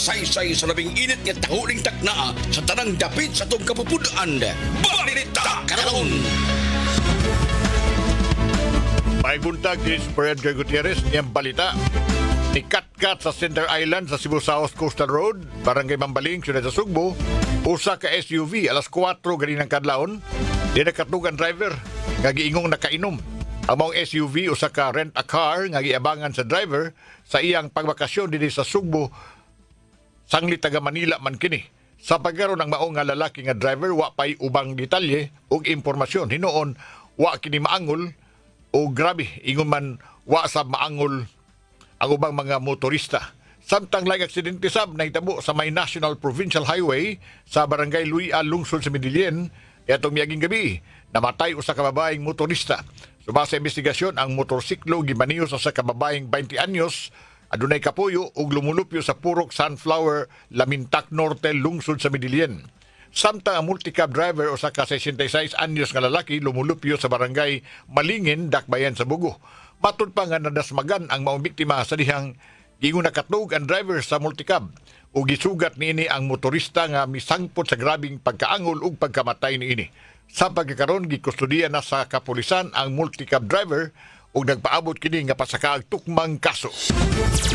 Saysay sa labing init nga tanguling takna sa tanang dapit sa tong kapupudaan. Balita karon. May buntag ni Edgar Gutierrez niyang balita. Ni Katkat sa Center Island sa Cebu South Coastal Road, Barangay Mambaling, Siyudad sa Sugbo, usa ka SUV alas 4 ganinang kadlawon, di nakatugan driver nga giingong nakainom. Ang mga SUV usa ka rent a car nga giabangan sa driver sa iyang pagbakasyon dinhi sa Sugbo, sanglit taga Manila man kini. Sa pagkaron ng mao nga lalaki nga driver wa pay ubang detalye ug impormasyon hinuon wa kini maangol o grabe ingon man wa sa maangol ang ubang mga motorista. Samtang laing aksidente sab nahitabo sa may National Provincial Highway sa Barangay Luia, lungsod sa Medellin, etong miaging gabi, namatay usa ka babaeng motorista. Subasa investigasyon, ang motorsiklo gimaniho sa kababaeng 20 anyos, adunay kapuyo ug lumulupyo sa Purok Sunflower, Lamintac Norte, lungsod sa Medellin. Samtang ang multicab driver usa ka 66 anyos nga lalaki lumulupyo sa Barangay Malingin, Dakbayan sa Bugo. Matod pa nga nadasmagan ang maong biktima sa dihang gingon nakatug ang driver sa multicab o gisugat niini ang motorista nga misangpot sa grabing pagkaangol ug pagkamatay niini. Sa pagkakaron gikustudiya na sa kapulisan ang multicab driver ug nagpaabot kini nga pasakaag tukmang kaso.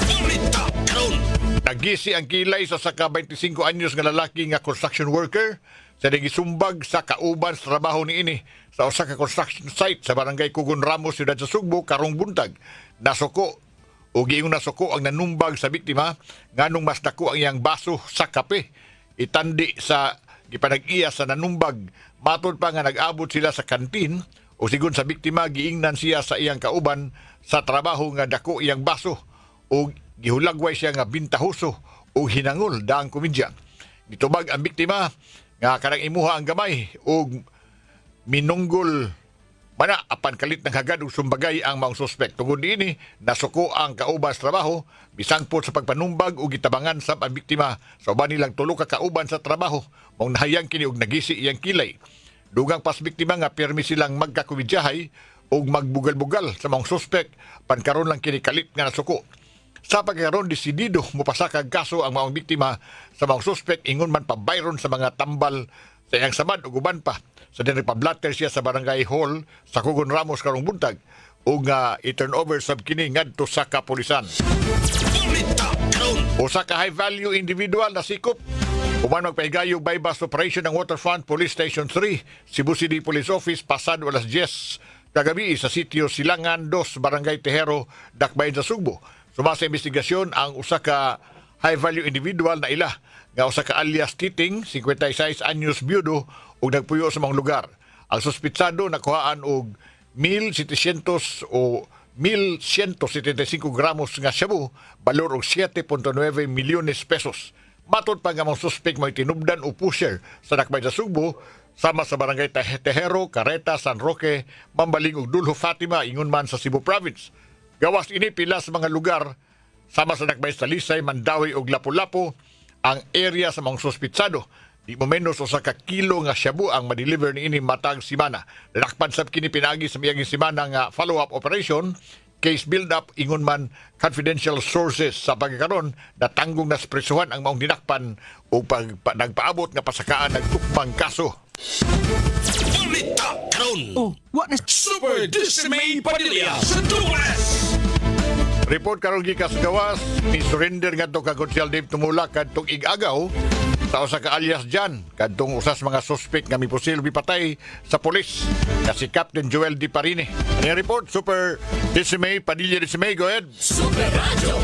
Balita karon. Nagisi ang kilay sa saka 25 anyos nga lalaki nga construction worker sa gisumbag sa kauban sa trabaho niini sa usa ka construction site sa Barangay Kugon Ramos, Siyudad sa Sugbo, karong buntag. Nasuko o giingong nasuko ang nanumbag sa biktima nganong mas dako ang iyang baso sa kape. Itandi sa gipanag-iya sa nanumbag. Matod pa nga nag-abot sila sa kantin o sigon sa biktima giingnan siya sa iyang kauban sa trabaho nga dako iyang baso o gihulagway siya nga bintahuso o hinangol daang komedya. Nitubag ang biktima nga kanang imuha ang gamay o minunggol mana apan kalit ng hagad ug sumbagay ang mga suspect. Tungod niini nasuko ang kauban sa trabaho bisangpot sa pagpanumbag ug gitabangan sab ang biktima sa uban nilang tulo ka kauban sa trabaho mao nahayang kini og nagisi iyang kilay. Dugang pas biktima nga pirmi silang magkakomedyahay ug magbugal-bugal sa mga suspect pankaron lang kini kalit nga nasuko. Sa pagkaroon, desidido mupasakag kaso ang mga biktima sa mga suspect ingon man pabayron sa mga tambal sa iyang samad ug uban pa. Sa dinagpablatter siya sa Barangay Hall sa Kugon Ramos karong buntag ug i-turn over sab kini ngadto sa kapulisan. Balita karon. Usa ka high-value individual na sikop uman magpahigayo bypass operation ng Waterfront Police Station 3, Cebu City Police Office pasado alas 10 kagabi sa sitio Silangan 2, Barangay Tejero, Dakbayan sa Sugbo. Sumasa investigasyon ang usa ka high-value individual na ila nga usa ka alias Titing, 56 anyos byudo ug nagpuyo sa mga lugar. Ang suspitsado nakuhaan og 1,700 o 1,175 gramos nga shabu, balor og 7.9 milyones pesos. Matod pa nga mga suspect may tinubdan o pusher sa Dakbayan sa Sugbo, sama sa Barangay Tejero, Careta, San Roque, Mambaling ug Dulho Fatima ingon man sa Cebu Province. Gawas ini pila sa mga lugar sama sa Dakbayan sa Lisay, Mandawi ug Lapu-Lapu ang area sa mga suspitsado. Di mo menos usa ka kilo nga shabu ang ma-deliver ni ini matag simana. Lakpan sab kini pinagi sa miyaging simana nga follow-up operation, case build-up ingon man confidential sources. Sa pagkakaron natanggong na presuhan ang maong dinakpan o nagpaabot nga pasakaan nagtukmang kaso. Balita karon. Oh, what na... Super Dismay Padilla sa Dulas. Report karon gikas gawas ni surrender ngadto ka Konsyal Dave Tumula kadtong ig-agaw sa usa ka alias Jan kadtong usas mga suspect nga miposible patay sa pulis nga si Captain Joel Di Parine. Ang report Super Dismay Padilla Dismay, go ahead. Super Radio.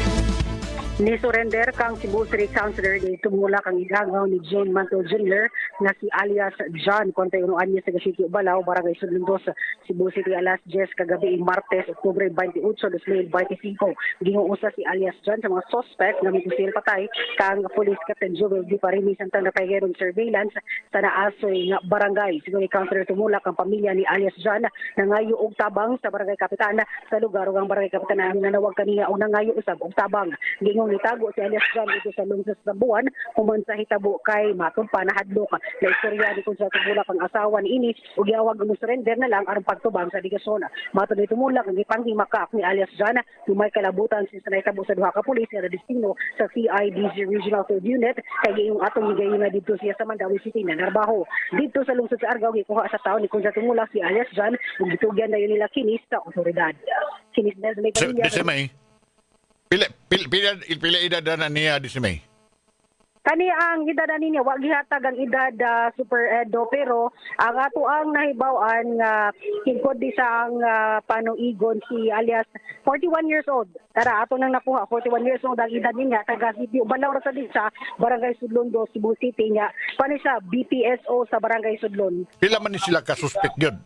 Ni surrender kang Cebu City Councilor di tumula kang igagaw ni John Manto Jr. nga si alias John kontay unuan niya sa City Balaw, Barangay Sudlindos, Cebu City alas 10 kagabi Martes, Oktubre 28, 2025. Gingong usa si alias John sa mga suspect nga mipusil patay kang Police Captain Joel Di Parime samtang napaygerong surveillance sa naasoy nga barangay. Sigon ni Councilor tumula kang pamilya ni alias John nangayo og tabang sa Barangay Kapitan sa lugar ug ang Barangay Kapitan nanawag kaniya og nangayo usab og tabang. Gingong nung nitago si alias John dito sa lungsod sa Buwan human sa hitabo kay matod pa nahadlok na istorya ni Kunsa Tumulak ang asawa ni ini ug giawag og surrender na lang aron pagtubang sa ligasyon. Matod ni Tumulak ang gipanghimakak ni alias John may kalabutan sa nahitabo sa duha ka pulis nga destino sa CIDG Regional Third Unit kay gayong atong gigayuna dito siya sa Mandawi City na Narbaho. Dito sa lungsod sa Argao gikuha sa taon ni Kunsa Tumulak si alias John ug gitugyan dayon nila kinis sa otoridad. Kinis na sa may pamilya. Disimay, pila edad na niya, Disimay? Kani ang edad niya wa gihatag ang edad Super Edo pero ang ato ang nahibaw-an nga hingkod di sa ang panuigon si alias 41 years old. Tara ato nang nakuha 41 years old ang edad niya taga Sitio Balaw ra sa di sa Barangay Sudlon do Cebu City niya. Pani sa BPSO sa Barangay Sudlon. Pila man ni sila ka-suspect yun?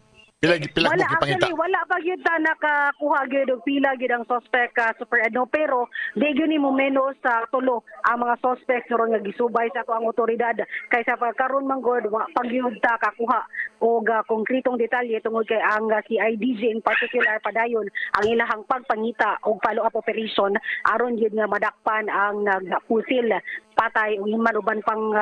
Pila Wala mo kipangita? actually wala pa gyud ta nakakuha gyud og pila gyud ang suspect Super Edo pero di gyud ni mo menos sa tulo ang mga suspect suron nga gisubay sa ato ang otoridad kaysa karon manggod wa pag gyud ta kakuha og konkretong detalye tungod kay ang CIDG in particular padayon ang ilahang pagpangita og follow-up operation aron gyud nga madakpan ang nagpusil patay o man uban pang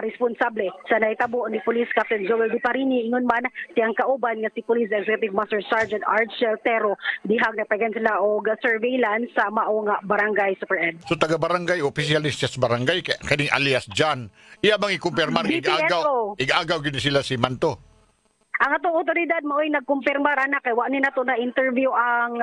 responsable sa nahitabo ni Police Captain Joel Di Parini ingon man siyang kauban nga si Police Executive Master Sergeant Archel Tero dihang napagan sila og surveillance sa mao nga barangay Super Ed. So taga-barangay, opisyalis sa barangay, kaning alias John, iya bang ikumpirmar, igagaw gini sila si Manto? Ang atong otoridad mao'y nagkumpirmar ana kay wa ni nato na interview ang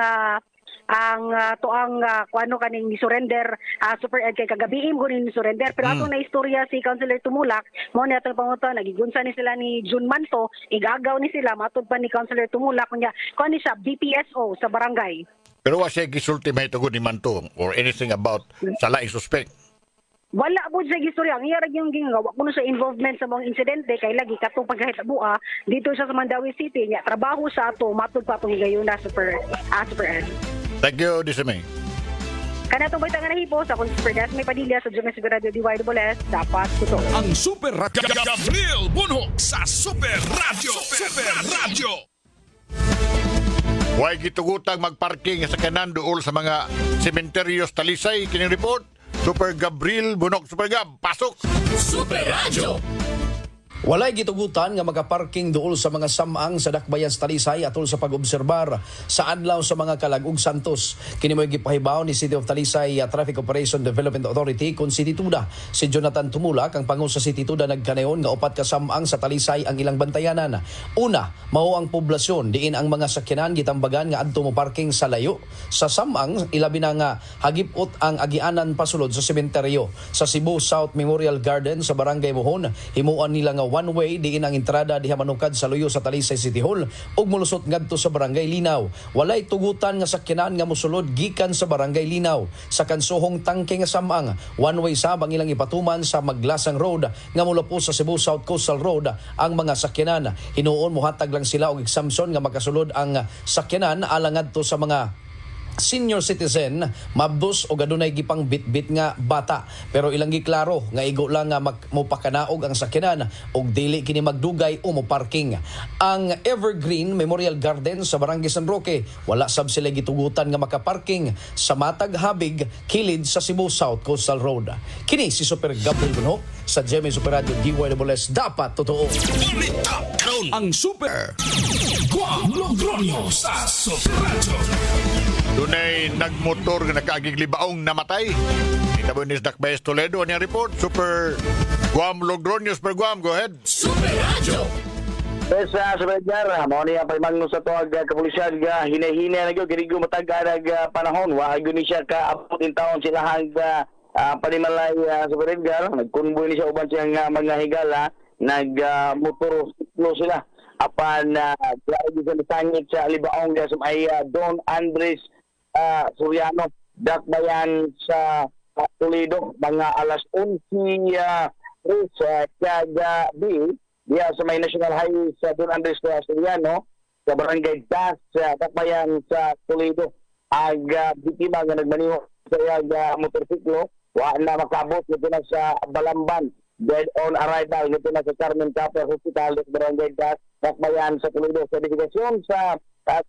kuano kaning surrender Super Ed kay kagabi ko ni surrender pero atong na istorya si Councilor Tumulak mo ni atong pangutan nagigunsa ni sila ni June Manto igagaw ni sila matud pa ni Councilor Tumulak kunya kuno siya BPSO sa barangay. Pero wa siya gisulti may tugod ni Manto or anything about sa laing suspect? Wala po sa istorya. Ang iyarag yung gingawa kuno sa involvement sa mga insidente kay lagi katong paghahitabo dito sa Mandawi City nya trabaho sa ato matud pa atong higayuna Super Ed. Thank you, Disimay. Kana itong baitang nahipo sa kung Super Dasmay Padilla sa Jumay Sigurado DYWS dapat tuto. Ang Super Radio Gabriel Bunhok sa Super Radio. Super Radio. Huwag gitugutang magparking sa kanan dool sa mga sementeryos Talisay. Kining report, Super Gabriel Bunok. Super Gab, pasok! Super Radio. Walay gitugutan nga magaparking duol sa mga samang sa Dakbayan sa Talisay atol sa pag-obserbar sa adlaw sa mga kalagug Santos. Kini mo'y gipahibaw ni City of Talisay Traffic Operation Development Authority kung City Tuda. Si Jonathan Tumulak, ang pangu sa City Tuda, nagkanayon nga upat ka samang sa Talisay ang ilang bantayanan. Una, mao ang poblasyon diin ang mga sakyanan gitambagan nga adto mo parking sa layo. Sa samang, ilabi na nga hagipot ang agianan pasulod sa sementeryo. Sa Cebu South Memorial Garden sa Barangay Mohon, himuan nila nga one way diin ang entrada diha manukad sa luyo sa Talisay City Hall ug molusot ngadto sa Barangay Linaw. Walay tugutan nga sakyanan nga mosulod gikan sa Barangay Linaw. Sa kansuhong tangke nga samang, one way sab ang ilang ipatuman sa Maglasang Road nga mula po sa Cebu South Coastal Road ang mga sakyanan. Hinuon mohatag lang sila og exemption nga makasulod ang sakyanan alang ngadto sa mga senior citizen, mabdos o adunay gipang bit-bit nga bata. Pero ilang giklaro nga igo lang nga mopakanaog ang sakyanan og dili kini magdugay o moparking. Ang Evergreen Memorial Garden sa Barangay San Roque, wala sab sila gitugutan nga makaparking sa matag habig kilid sa Cebu South Coastal Road. Kini si Super Gabriel Bunhok sa GMA Super Radio DYWS, dapat totoo. Balita karon. Ang Super Guam Logronyo sa Super Radio. Dunay nagmotor nga nakaagig libaong namatay. Itabo ni Dakbayes Toledo ang report. Super Guam Logronyo. Super Guam, go ahead. Super Radio. Yes, sa Bedjar, mo niya pagmangno sa tuwag kapulisyan ga hinay-hinay na gyud kinigo matag-arag panahon wa gyud ni siya ka abot in taon sila hang panimalay sa Bedjar, nagkunboy ni siya uban siyang mga higala, nag motor sila apan grabe sa sangit sa libaong sa may Don Andres Soriano, Dakbayan sa Toledo, mga alas 11 kagabi diya sa may National Highway sa Don Andres Soriano sa Barangay Das sa Dakbayan sa Toledo. Biktima nga nagmaniho sa motorsiklo, wa na makabot nito na sa Balamban. Dead on arrival nito na sa Carmen Capra Hospital sa Barangay Das, Dakbayan sa Toledo. Sa investigasyon sa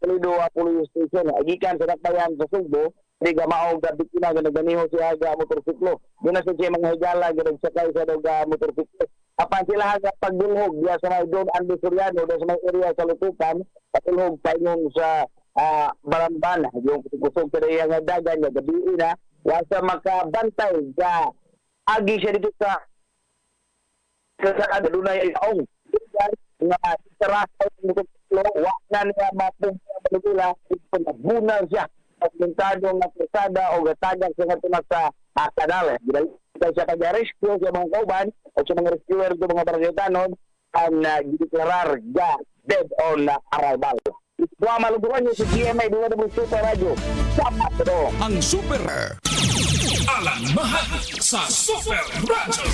Toledo Police Station, agikan sa Dakbayan sa Sugbo, Di ka maog biktima nga naganiho siya ga motorsiklo. Di na siya mga higala nga nagsakay sa ga motorsiklo. Apan sila nga pagdulhog diya sa may Don Andy Soriano sa may area sa Lutukan, patulhog paingon sa Baramban, yung kusog sa iya nga dagan nga gabi na, wasa makabantay ga agi siya dito sa dunay aong nga sarasa ng motorsiklo, wa na niya mapunta sa Manila, nagbunal siya pagmentado nga presada o gatagan siya nga sa kanal. Dahil siya kag-rescue sa mga kauban o sa mga rescuer sa mga barangay-tanon ang gideklarar ga dead on arrival. Ito ang maluguran niyo sa GMA DWW Super Radio. Sama ito. Ang Super Alan Mahal sa Super Radio.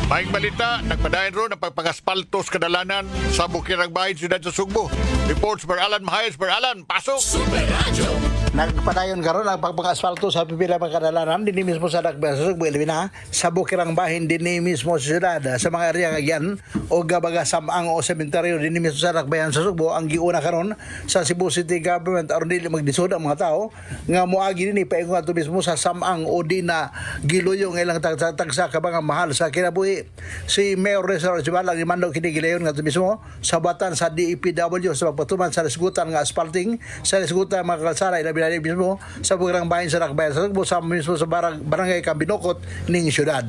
Maing balita, nagpadayon ron ang pagpangaspaltos kadalanan sa Bukirang Bahin, Siyudad sa Sugbo. Reports per Alan Mahayes, per Alan, pasok! Super Radio. Nagpadayon karon ang pagpang-asfalto sa pipila mga kadalanan dinhi mismo sa Dakbayan sa Sugbo Elvina sa Bukirang Bahin dinhi mismo sa syudad sa mga area kagyan o gabaga samang o sementeryo dinhi mismo sa Dakbayan sa Sugbo ang giuna karon sa Cebu City Government aron dili magdisod ang mga tao nga moagi dinhi paingon ato mismo sa samang o di na giluyong ilang tagsa kabang mahal sa kinabuhi. Si Mayor Rizal Jibala gimando kini gilayon nga ato mismo sa batan sa DEPW sa pagpatuman sa resgutan nga asphalting sa resgutan mga kalsada ilabi mismo sa Bukirang Bahin sa Dakbayan sa Sugbo sa mismo sa barangay Kabinokot ning syudad.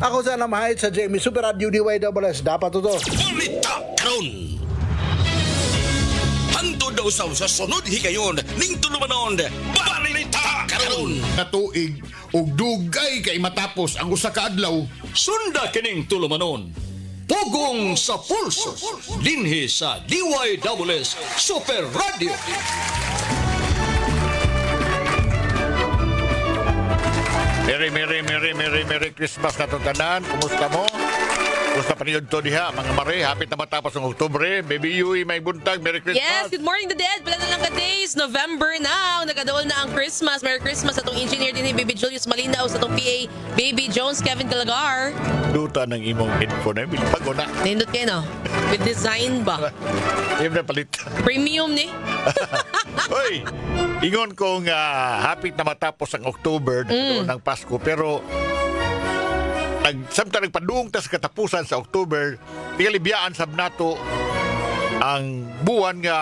Ako sa Mahayes sa JME Super Radio DYWS dapat ito. Balita karon. Hangtod daw sa sunod higayon ning tulumanon. Balita karon. Katuig ug dugay kay matapos ang usa ka adlaw. Sunda kining tulumanon. Pugong sa pulso. Dinhi sa DYWS Super Radio. Merry Christmas na itong tanan. Kumusta mo? Kumusta pa niyo ito diha? Mga mare, hapit na matapos ng Oktubre. Baby Yui, may buntag. Merry Christmas. Yes, good morning, the dead. Pala na lang ka-days. November na. Nagkadool na ang Christmas. Merry Christmas sa itong engineer din ni Baby Julius Malinaw, sa itong PA Baby Jones, Kevin Calagar. Duta ng imong headphone. Pag na. Nindot kayo, no? With design ba? Yung na palit. Premium ni. Hoy, ingon kong hapit na matapos ang October ng Pasko, pero samtang nagpadung tas katapusan sa October, tigalibiyaan sab nato ang buwan nga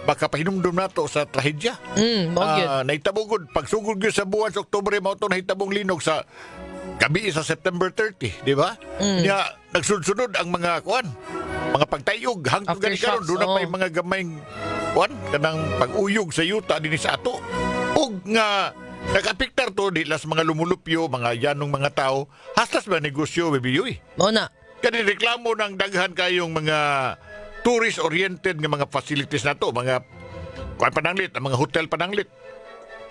baka pahinumdum nato sa trahedya. Naitabugod pagsugod gyud sa buwan sa October mao to nahitabong linog sa gabi sa September 30, di ba? Nya nagsunod ang mga kuan, mga pagtayog hangtod gani karon do na may mga gamayng kuan kanang pag-uyog sa yuta dinhi sa ato. Ug nga nag-apektar to di las mga lumulupyo, mga yanong mga tao, hastas ba negosyo, Baby Yui? Oo na. Kani reklamo ng daghan kayong mga tourist-oriented nga mga facilities na to, mga kuan pananglit, mga hotel pananglit.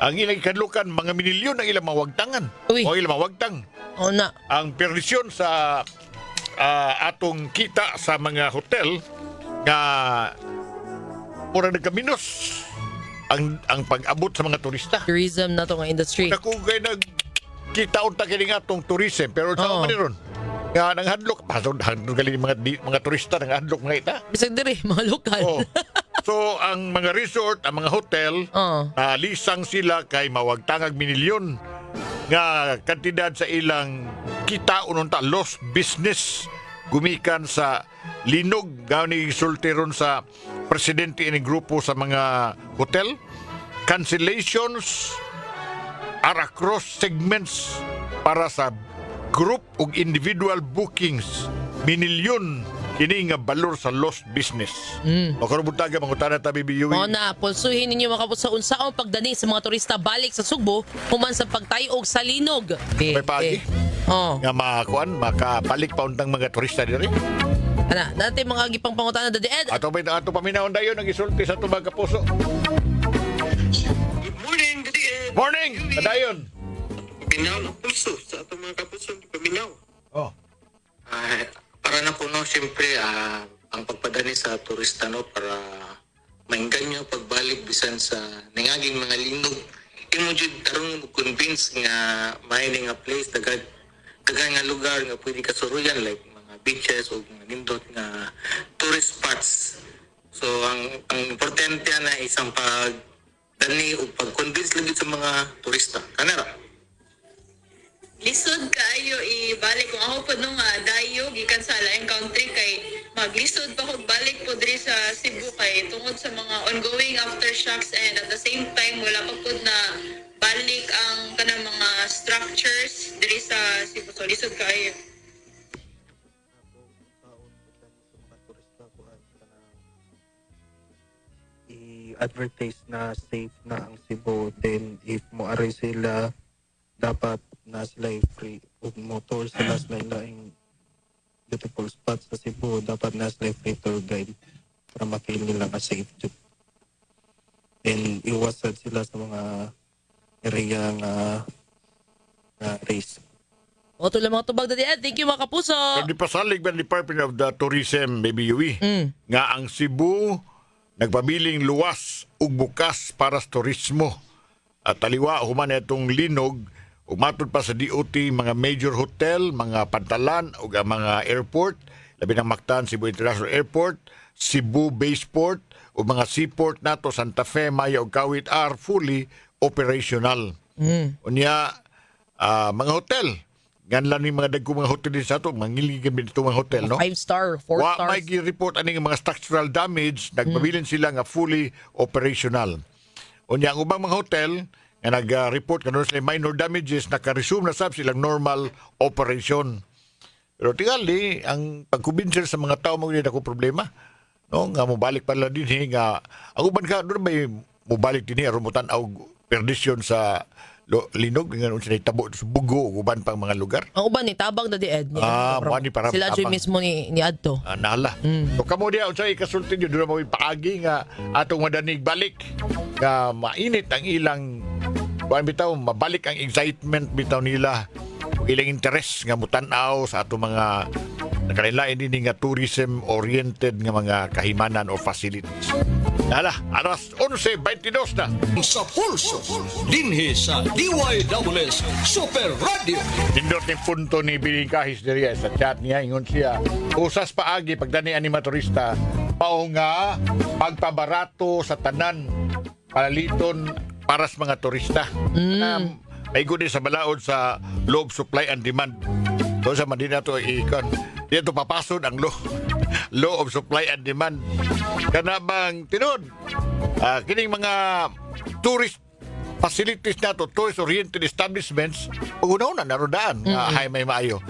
Ang ilang ikadlukan, mga minilyon ang ilang mawagtangan. Uy. O ilang mawagtang. Oo na. Ang perwisyon sa atong kita sa mga hotel nga mura nagkaminos ang pag-abot sa mga turista. Tourism na to nga industry. Nakugay nagkita unta kini nga atong tourism pero sa man ron. Nga nang hadlok, pasod hadlok gali mga turista nang hadlok mga ita. Bisag diri mga lokal. Oh. So ang mga resort, ang mga hotel, lisang sila kay mawagtangag minilyon nga kantidad sa ilang kita ununta lost business gumikan sa linog gani sultiron sa presidente ini grupo sa mga hotel. Cancellations are across segments para sa group ug individual bookings. Minilyon kini nga balor sa lost business. Makarubuntaga mangutana ta BBU. Oo na, pulsuhin ninyo makabot sa unsaong pagdani sa mga turista balik sa Sugbo human sa pagtayog sa linog. May pagi. Nga makapalik pa untang mga turista diri. Ana, dati mga gipang pangutana dadi ed. Ato paminaon dayon ang isulti sa tubag kapuso. Good morning, Gadiel. Morning, dayon. Paminaw ng pulso sa atong mga kapuso. Paminaw. Oh. Para na po, no, siyempre, ang pagpadani sa turista, no, para maingganyo pagbalik bisan sa nangaging mga linog. Imo jud tarong convince nga may nga place, dagan nga lugar nga pwede kasuruyan, like mga beaches o mga nindot nga tourist spots. So, ang importante na isang dani o pag-convince lagi sa mga turista. Kanara. Lisod kaayo ibalik kung ako po nung dayo gikan sa laing country kay maglisod pa ko balik po diri sa Cebu kay tungod sa mga ongoing aftershocks and at the same time wala pa po na balik ang kanang mga structures diri sa Cebu. So lisod kaayo. I-advertise na safe na ang Cebu, then if moari sila dapat na sila free ug motor sila sa laing beautiful spots sa Cebu, dapat na sila free tour guide para ma-feel nila na safe jud. And iwasan sila sa mga area nga race. O ito lang mga tubag na diyan. Thank you mga kapuso. Di pasalig ba Department of the Tourism, Baby Yui, nga ang Cebu nagpabiling luwas ug bukas para sa turismo. At taliwa human itong linog, umatod pa sa DOT mga major hotel, mga pantalan ug ang mga airport, labi ng Mactan, Cebu International Airport, Cebu Baseport ug mga seaport nato Santa Fe, Maya ug Kawit are fully operational. Unya mga hotel, ganlan ni mga dagko mga hotel din sa ato, mangiligan din ito mga hotel, no? 5-star, 4 Wa stars. may gi-report aning mga structural damage, nagpabilin sila nga fully operational. Unya ang ubang mga hotel nga nag-report kanon sila minor damages, naka-resume na sab silang normal operation. Pero tingali ang pagkubinsir sa mga tao mo ako problema, no? Nga mobalik pala din nga ang uban ka doon may mobalik din aron mutan og perdisyon sa linog nga unsa tabo sa bugo uban pang mga lugar. Ang uban ni tabang na died. Mani para Sila tabang. Joy mismo ni Adto. Nala. So kamo dia unsay ikasulti niyo dura mo paagi nga atong madanig balik nga mainit ang ilang kuan bitaw mabalik ang excitement bitaw nila ug ilang interes nga mutan-aw sa atong mga nakalain din nga tourism oriented nga mga kahimanan o facilities. Nala, alas 11:22 na. Sa pulso, dinhi sa DYWS Super Radio. Nindot yung punto ni Biling Kahis diriya sa chat niya, ingon siya, usas paagi pagdani ani motorista, mao nga pagpabarato sa tanan palaliton para sa mga turista. May gudi sa balaod sa law of supply and demand. So sa Manila to ikon. Dito papasod ang law of supply and demand. Kana bang tinod? Kining mga tourist facilities nato, tourist-oriented establishments, pag-una-una narodaan, hay may maayo.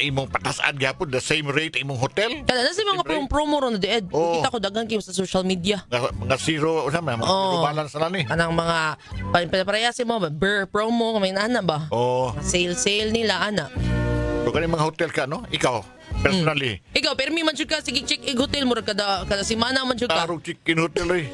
Imong patasaan gyapon the same rate imong hotel. Kada na sa mga promo ron na died. Oo. Kita ko dagang kim sa social media. Mga zero, mga zero balance na ni. Kanang mga panaparehasin mo ba? Promo, may nana ba? Oo. Sale nila, ana. So kaning mga hotel ka, no? Ikaw, personally. Ikaw, pero may man jud ka, sige check in hotel mo, kada simana man jud ka. Tarong chicken hotel eh.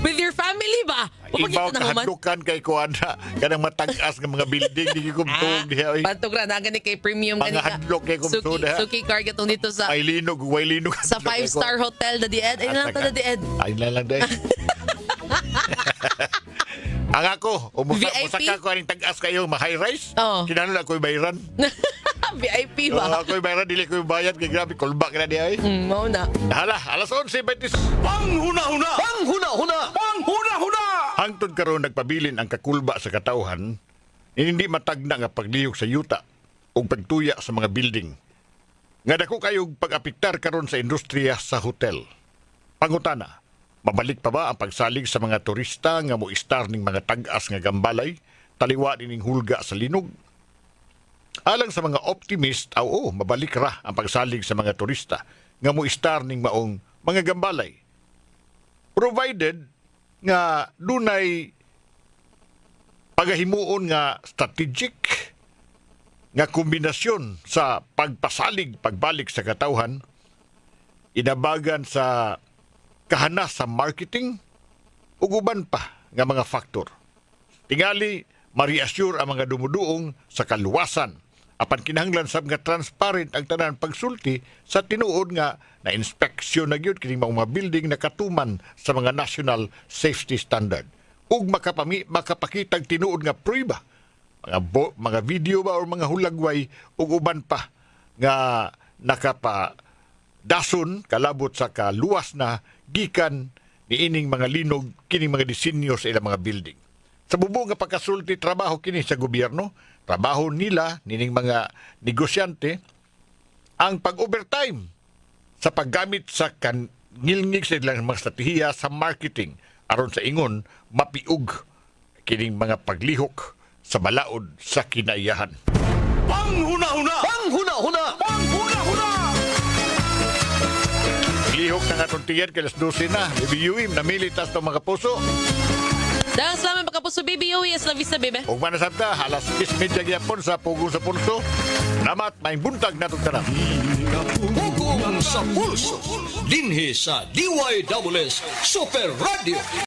With your family ba? Ibaw kahadukan kay kuana kanang matag-as nga mga building di kumtog diha. Pantog ra na gani kay premium Mga hadlok kay kumtog diha. Suki car gatong dito sa Ay linog, way linog. sa 5-star hotel na died. Ay lang ta na died. Ay lang dai. Ang ako, VIP? musaka ko aning tag-as kayo, ma-high rise. Oo. Kinahanglan ako'y bayaran. VIP ba? Ako'y bayaran, dili ko'y bayad. Kay grabe, kulba ka na di ay. Mao na. Hala, alas 11:26. Panghuna-huna! Panghuna-huna! Panghuna-huna! Hangtod karon nagpabilin ang kakulba sa katawhan, hindi matagna nga pagliyok sa yuta o pagtuya sa mga building. Nga dako kayong pag-apiktar karon sa industriya sa hotel. Pangutana, mabalik pa ba ang pagsalig sa mga turista nga moistar ning mga tag-as nga gambalay, taliwa ning hulga sa linog? Alang sa mga optimist, mabalik ra ang pagsalig sa mga turista nga moistar ning maong mga gambalay. Provided nga dunay pagahimuon nga strategic nga kombinasyon sa pagpasalig pagbalik sa katawhan, inabagan sa kahanas sa marketing ug uban pa nga mga faktor. Tingali ma-reassure ang mga dumuduong sa kaluwasan apan kinahanglan sab nga transparent ang tanan pagsulti sa tinuod nga na inspeksyon na gyud kining mga building na katuman sa mga national safety standard ug makapakitag tinuod nga prueba mga video ba o mga hulagway ug uban pa nga nakapa dason kalabot sa kaluwas na gikan niining mga linog kining mga disenyo sa ilang mga building. Sa bubong nga pagkasulti trabaho kini sa gobyerno, trabaho nila nining mga negosyante ang pag-overtime sa paggamit sa ngilngig sa ilang mga estratehiya sa marketing aron sa ingon mapiug kining mga paglihok sa balaod sa kinaiyahan. Panghuna-huna! Panghuna-huna! Panghuna-huna! Lihok na nga tuntiyan kay alas 12 na. Bibiyuim, namilitas ng mga puso. Dahil salamat pagkapuso, baby. Yes, love vista, baby. Huwag manasabta, alas 10:30 gyapon sa Pugong sa Pulso. Namat, may buntag na itong tanang. Pugong sa pulso. Dinhi sa DYWS Super Radio.